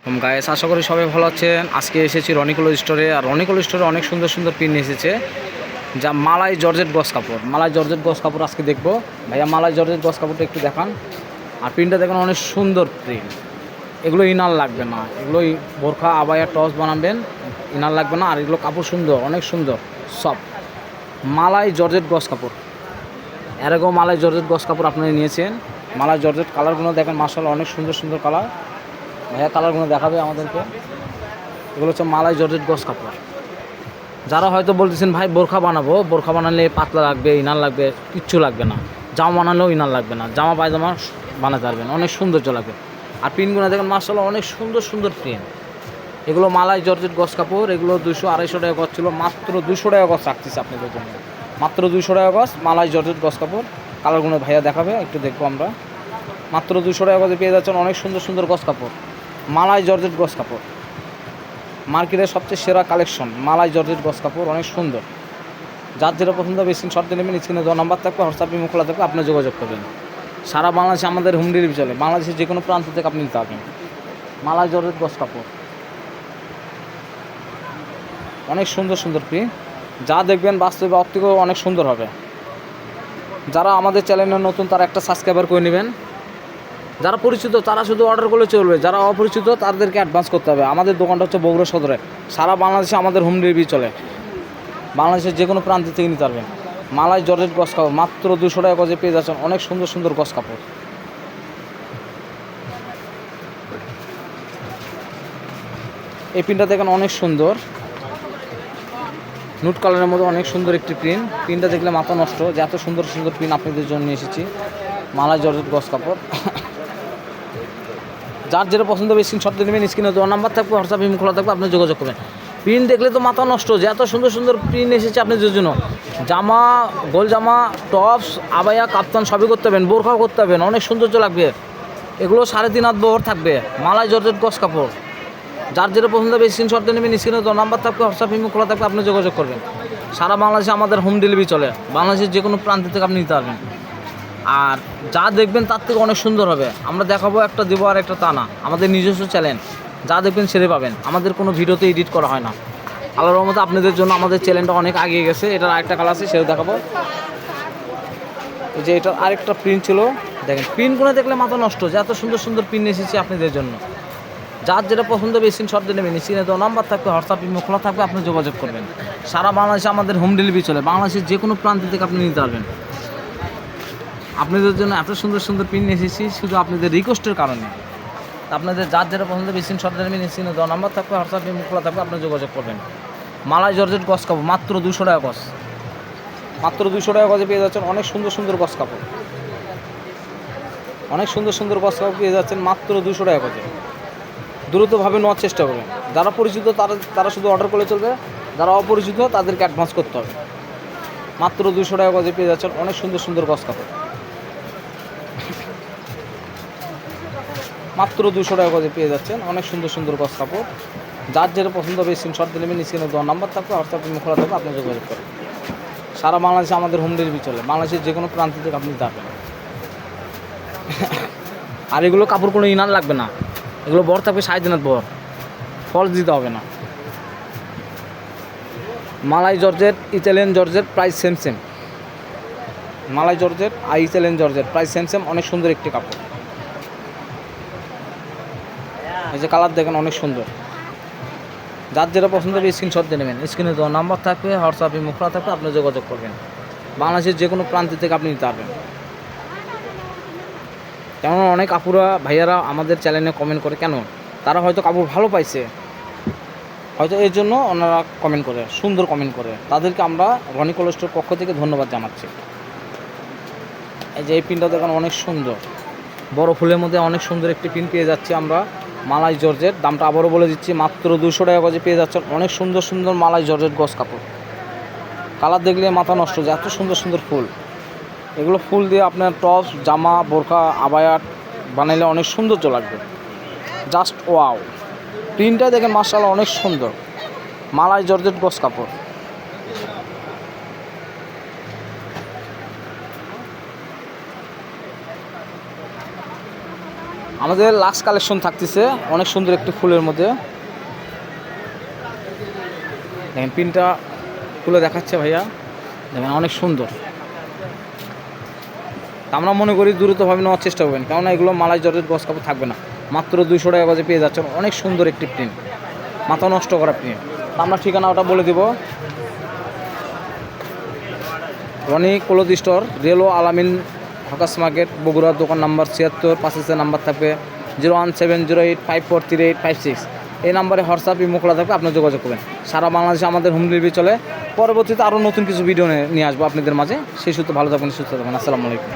Guys, আশা করি সবাই ভালো আছেন। আজকে এসেছি রনিকুল স্টোরে। আর রনিকুল স্টোরে অনেক সুন্দর সুন্দর পিন এসেছে, যা মালাই জর্জেট গস কাপড়। মালাই জর্জেট গস কাপড় আজকে দেখবো। ভাইয়া, মালাই জর্জেট গস কাপড়টা একটু দেখান। আর প্রিন্টটা দেখুন, অনেক সুন্দর প্রিন্ট। এগুলো ইনার লাগবে না, এগুলো বোরখা আবায়া টস বানাবেন, ইনার লাগবে না। আর এগুলো কাপড় সুন্দর, অনেক সুন্দর সব মালাই জর্জেট গস কাপড়। এরকম মালাই জর্জেট গস কাপড় আপনারা নিয়েছেন। মালাই জর্জেট কালারগুলো দেখেন, মাশাআল্লাহ অনেক সুন্দর সুন্দর কালার। ভাইয়া কালারগুলো দেখাবে আমাদেরকে। এগুলো হচ্ছে মালাই জর্জেট গস কাপড়। যারা হয়তো বলতেছেন ভাই বোরখা বানাবো, বোরখা বানালে পাতলা লাগবে, ইনার লাগবে, কিচ্ছু লাগবে না। জামা বানালেও ইনার লাগবে না, জামা পায়জামা বানাতে পারবেন, অনেক সৌন্দর্য লাগবে। আর প্রিন্টগুলো দেখেন, মাশাআল্লাহ অনেক সুন্দর সুন্দর প্রিন্ট। এগুলো মালাই জর্জেট গস কাপড়। এগুলো 200-250 টাকা গজ ছিল, মাত্র 200 টাকা গজ রাখতেছি আপনাদের জন্য। মাত্র 200 টাকা গজ মালাই জর্জেট গস কাপড়। কালারগুলো ভাইয়া দেখাবে, একটু দেখবো আমরা। মাত্র 200 টাকা গজে পেয়ে যাচ্ছেন অনেক সুন্দর সুন্দর গস কাপড়, মালাই জর্জেট গস কাপড়। মার্কেটের সবচেয়ে সেরা কালেকশন মালাই জর্জেট গস কাপড়, অনেক সুন্দর। যার যেটা পছন্দ হবে স্ক্রিনশট দিয়ে নেবেন। স্ক্রিনে দেওয়া নাম্বার থাকবে, হোয়াটসঅ্যাপে খোলা থাকবে, আপনি যোগাযোগ করবেন। সারা বাংলাদেশে আমাদের হোম ডেলিভারি চলে, বাংলাদেশের যে কোনো প্রান্ত থেকে আপনি নিতে পারবেন। মালাই জর্জেট গস কাপড়, অনেক সুন্দর সুন্দর প্রিন্ট। যা দেখবেন বাস্তবে অপ্তিকও অনেক সুন্দর হবে। যারা আমাদের চ্যানেলে নতুন, তারা একটা সাবস্ক্রাইবার করে নেবেন। যারা পরিচিত তারা শুধু অর্ডার করলে চলবে, যারা অপরিচিত তাদেরকে অ্যাডভান্স করতে হবে। আমাদের দোকানটা হচ্ছে বগুড়া সদরে। সারা বাংলাদেশে আমাদের হোম ডেলিভারি চলে, বাংলাদেশের যে কোনো প্রান্ত থেকে নিতে পারবেন। মালাই জর্জেট গস কাপড় মাত্র 200 টাকা গজে পেয়ে যাচ্ছেন অনেক সুন্দর সুন্দর গস কাপড়। এই প্রিন্টটা দেখেন, অনেক সুন্দর নুট কালারের মধ্যে, অনেক সুন্দর একটি প্রিন্ট। প্রিন্টটা দেখলে মাথা নষ্ট, যে এত সুন্দর সুন্দর প্রিন্ট আপনাদের জন্য নিয়ে এসেছি। মালাই জর্জেট গস কাপড়। যার যেটা পছন্দ হবে স্ক্রিনশট দিয়ে নেবেন। স্ক্রিনে দেওয়া নাম্বার থাকবে, হোয়াটসঅ্যাপে খোলা থাকবে, আপনি যোগাযোগ করবেন। প্রিন্ট দেখলে তো মাথা নষ্ট, যে এত সুন্দর সুন্দর প্রিন্ট এসেছে আপনাদের জন্য। জামা, গোল জামা, টপস, আবায়া, কাপ্তান সবই করতে পারবেন, বোরখাও করতে পারবেন, অনেক সৌন্দর্য লাগবে। এগুলো 3.5 হাত বহর থাকবে, মালাই জর্জেট গস কাপড়। যার যেটা পছন্দ হবে স্ক্রিনশট দিয়ে নেবেন। স্ক্রিনে দেওয়া নাম্বার থাকবে, হোয়াটসঅ্যাপে খোলা থাকবে, আপনি যোগাযোগ করবেন। সারা বাংলাদেশে আমাদের হোম ডেলিভারি চলে, বাংলাদেশের যে কোনো প্রান্ত থেকে আপনি নিতে পারবেন। আর যা দেখবেন তার থেকে অনেক সুন্দর হবে। আমরা দেখাবো একটা, দেবো আর একটা, তা না। আমাদের নিজস্ব চ্যানেল, যা দেখবেন সেরে পাবেন। আমাদের কোনো ভিডিওতে এডিট করা হয় না। আল্লাহর রহমতে আপনাদের জন্য আমাদের চ্যানেলটা অনেক এগিয়ে গেছে। এটার আরেকটা কালার আছে, সেটা দেখাবো। এই যে এটার আরেকটা প্রিন্ট ছিল, দেখেন প্রিন্টগুলো দেখলে মাথা নষ্ট, যে এত সুন্দর সুন্দর প্রিন্ট এসেছে আপনাদের জন্য। যার যেটা পছন্দ হবে স্ক্রিনশট দিয়ে নেবেন। স্ক্রিনে তো নাম্বার থাকবে, হোয়াটসঅ্যাপে খোলা থাকবে, আপনি যোগাযোগ করবেন। সারা বাংলাদেশে আমাদের হোম ডেলিভারি চলে, বাংলাদেশের যে কোনো প্রান্ত থেকে আপনি নিতে পারবেন। আপনাদের জন্য এত সুন্দর সুন্দর পিন এসেছি শুধু আপনাদের রিকোয়েস্টের কারণে। আপনাদের যার যেটা পছন্দ বেশি শর্ট দেবেন। স্ক্রিনে দেওয়া নাম্বার থাকবে, হোয়াটসঅ্যাপে খোলা থাকবে, আপনি যোগাযোগ করবেন। মালাই জর্জেট গস কাপড় মাত্র 200 টাকা গস। মাত্র 200 টাকা গজে পেয়ে যাচ্ছেন অনেক সুন্দর সুন্দর গস কাপড়, অনেক সুন্দর সুন্দর গস কাপড় পেয়ে যাচ্ছেন মাত্র 200 টাকা গজে। দ্রুতভাবে নেওয়ার চেষ্টা করবেন। যারা পরিচিত তারা শুধু অর্ডার করলে চলবে, যারা অপরিচিত তাদেরকে অ্যাডভান্স করতে হবে। মাত্র 200 টাকা গজে পেয়ে যাচ্ছেন অনেক সুন্দর সুন্দর গস কাপড়। মাত্র 200 টাকা গজে পেয়ে যাচ্ছেন অনেক সুন্দর সুন্দর গস কাপড়। যার যেটা পছন্দ হবে স্ক্রিনশট দিয়ে নেবেন। স্ক্রিনে দেওয়া নাম্বার থাকবে, হোয়াটসঅ্যাপে খোলা থাকবে, আপনি যোগাযোগ করেন। সারা বাংলাদেশে আমাদের হোম ডেলিভারি চলে, বাংলাদেশের যে কোনো প্রান্ত থেকে আপনি যাবেন। আর এগুলো কাপড় কোনো ইনার লাগবে না, এগুলো বর থাকবে 3.5 হাত বর, ফলস দিতে হবে না। Malai georgette, Italian georgette price same same. Malai georgette আর Italian georgette price same same, অনেক সুন্দর একটি কাপড়। এই যে কালার দেখেন, অনেক সুন্দর। যার যেটা পছন্দ হবে স্ক্রিনশট দিয়ে নেবেন। স্ক্রিনে দেওয়া নাম্বার থাকবে, হোয়াটসঅ্যাপে খোলা থাকবে, আপনি যোগাযোগ করবেন। বাংলাদেশের যে কোনো প্রান্ত থেকে আপনি নিতে পারবেন। কেননা অনেক আপুরা ভাইয়ারা আমাদের চ্যানেলে কমেন্ট করে, কেন তারা হয়তো কাপড় ভালো পাইছে, হয়তো এর জন্য ওনারা কমেন্ট করে, সুন্দর কমেন্ট করে, তাদেরকে আমরা রনিকুল স্টোর পক্ষ থেকে ধন্যবাদ জানাচ্ছি। এই যে এই পিনটা দেখেন, অনেক সুন্দর বড় ফুলের মধ্যে অনেক সুন্দর একটি পিন পেয়ে যাচ্ছি আমরা। মালাই জর্জেট, দামটা আবারও বলে দিচ্ছি, মাত্র 200 টাকা গজে পেয়ে যাচ্ছেন অনেক সুন্দর সুন্দর মালাই জর্জেট গস কাপড়। কালার দেখলে মাথা নষ্ট, যে এত সুন্দর সুন্দর ফুল। এগুলো ফুল দিয়ে আপনার টপস, জামা, বোরখা, আবায়া বানাইলে অনেক সৌন্দর্য লাগবে। Just wow! প্রিন্টটা দেখেন মাশাআল্লাহ অনেক সুন্দর, মালাই জর্জেট গস কাপড়। আমাদের আমাদের লাক্স কালেকশন থাকতেছে অনেক সুন্দর একটি ফুলের মধ্যে। দেখেন পিনটা খুলে দেখাচ্ছে ভাইয়া, দেখেন অনেক সুন্দর। আমরা মনে করি দ্রুতভাবে নেওয়ার চেষ্টা করবেন, কেননা এগুলো মালাই জর্জেট গস কাপড় থাকবে না, মাত্র 200 টাকা বাজে পেয়ে যাচ্ছেন। অনেক সুন্দর একটি প্রিন্ট, মাথা নষ্ট করা প্রিন্ট। আমরা ঠিকানাটা বলে দিব, রনি ক্লোথ স্টোর, রেলো আলামিন হকাস মার্কেট, বগুড়া, দোকান নাম্বার 76, পাশে নাম্বার থাকবে 01708543856। এই নাম্বারে হোয়াটসঅ্যাপ ইমো খোলা থাকবে, আপনার যোগাযোগ করবেন। সারা বাংলাদেশে আমাদের হোম ডেলিভারি চলে। পরবর্তীতে আরও নতুন কিছু ভিডিও নিয়ে আসবো আপনাদের মাঝে। সেই সূত্রে ভালো থাকবেন, সুস্থ থাকবেন। আসসালামু আলাইকুম।